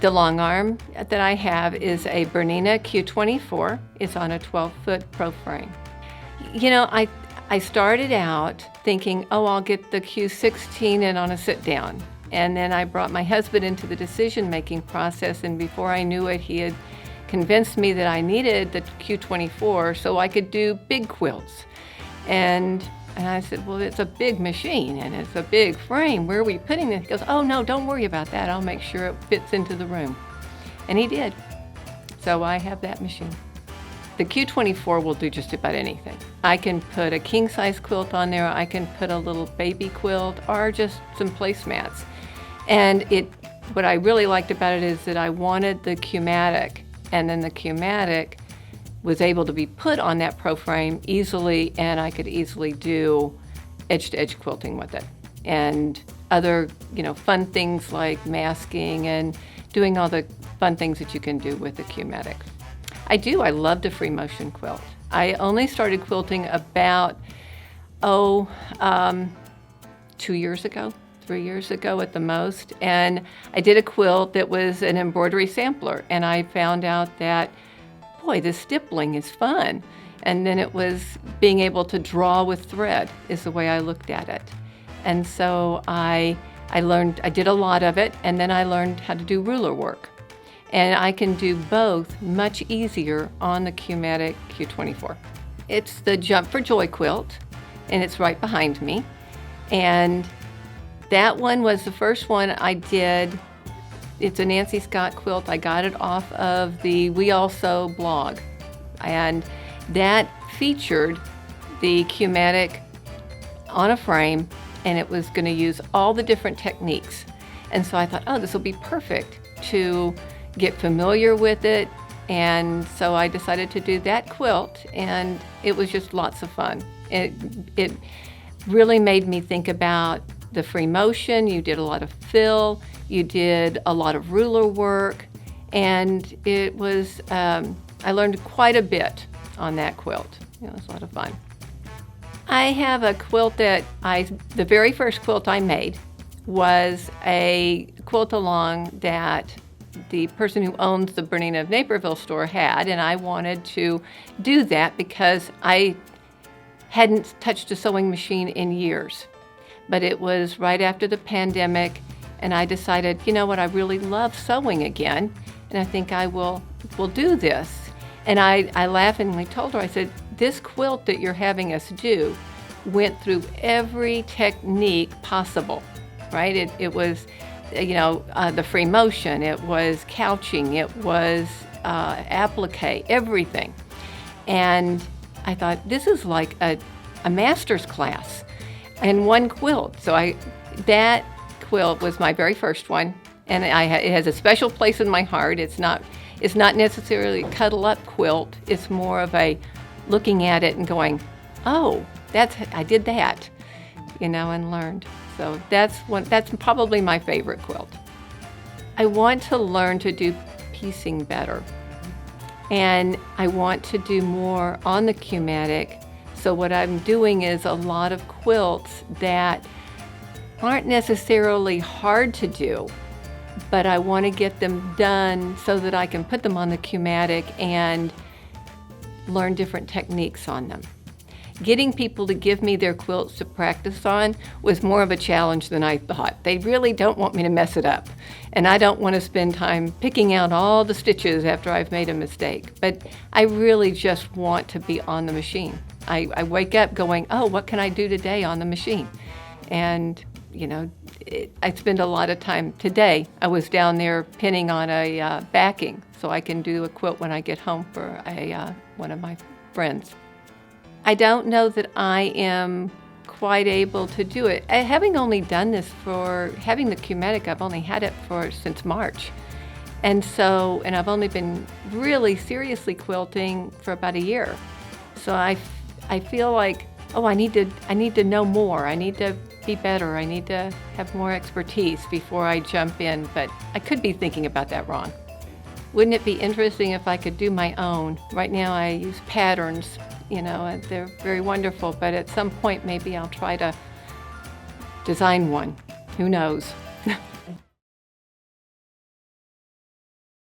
The long arm that I have is a BERNINA Q24. It's on a 12-foot pro frame. You know, I started out thinking, oh, I'll get the Q16 in on a sit-down. And then I brought my husband into the decision-making process, and before I knew it, he had convinced me that I needed the Q24 so I could do big quilts. And I said, well, it's a big machine and it's a big frame. Where are we putting this? He goes, oh, no, don't worry about that. I'll make sure it fits into the room. And he did. So I have that machine. The Q24 will do just about anything. I can put a king-size quilt on there. I can put a little baby quilt or just some placemats. And what I really liked about it is that I wanted the Q-matic, and then the Q-matic was able to be put on that pro frame easily, and I could easily do edge-to-edge quilting with it. And other, fun things like masking and doing all the fun things that you can do with the Q-matic. I love the free motion quilt. I only started quilting about, 2 years ago, 3 years ago at the most. And I did a quilt that was an embroidery sampler, and I found out that, boy, this stippling is fun. And then it was being able to draw with thread is the way I looked at it. And so I did a lot of it, and then I learned how to do ruler work. And I can do both much easier on the Q-matic Q24. It's the Jump for Joy quilt, and it's right behind me. And that one was the first one I did. It's a Nancy Scott quilt. I got it off of the We All Sew blog. And that featured the Q-matic on a frame, and it was going to use all the different techniques. And so I thought, oh, this will be perfect to get familiar with it. And so I decided to do that quilt, and it was just lots of fun. It really made me think about the free motion. You did a lot of fill, you did a lot of ruler work, and it was, I learned quite a bit on that quilt. It was a lot of fun. I have a quilt the very first quilt I made was a quilt-along that the person who owns the Bernina of Naperville store had, and I wanted to do that because I hadn't touched a sewing machine in years. But it was right after the pandemic, and I decided, you know what, I really love sewing again, and I think I will do this. And I laughingly told her, I said, this quilt that you're having us do went through every technique possible, right? It was, the free motion, it was couching, it was applique, everything. And I thought, this is like a master's class in one quilt. So that quilt was my very first one, and it has a special place in my heart. It's not necessarily a cuddle up quilt. It's more of a looking at it and going, oh, I did that, and learned. So that's probably my favorite quilt. I want to learn to do piecing better, and I want to do more on the Q-matic. So what I'm doing is a lot of quilts that aren't necessarily hard to do, but I want to get them done so that I can put them on the Q-matic and learn different techniques on them. Getting people to give me their quilts to practice on was more of a challenge than I thought. They really don't want me to mess it up, and I don't want to spend time picking out all the stitches after I've made a mistake. But I really just want to be on the machine. I wake up going, oh, what can I do today on the machine? And I spend a lot of time today. I was down there pinning on a backing so I can do a quilt when I get home for one of my friends. I don't know that I am quite able to do it. Having only done this having the Q-matic, I've only had it since March. And I've only been really seriously quilting for about a year. So I feel like, oh, I need to know more. I need to be better. I need to have more expertise before I jump in, but I could be thinking about that wrong. Wouldn't it be interesting if I could do my own? Right now I use patterns, and they're very wonderful, but at some point maybe I'll try to design one. Who knows?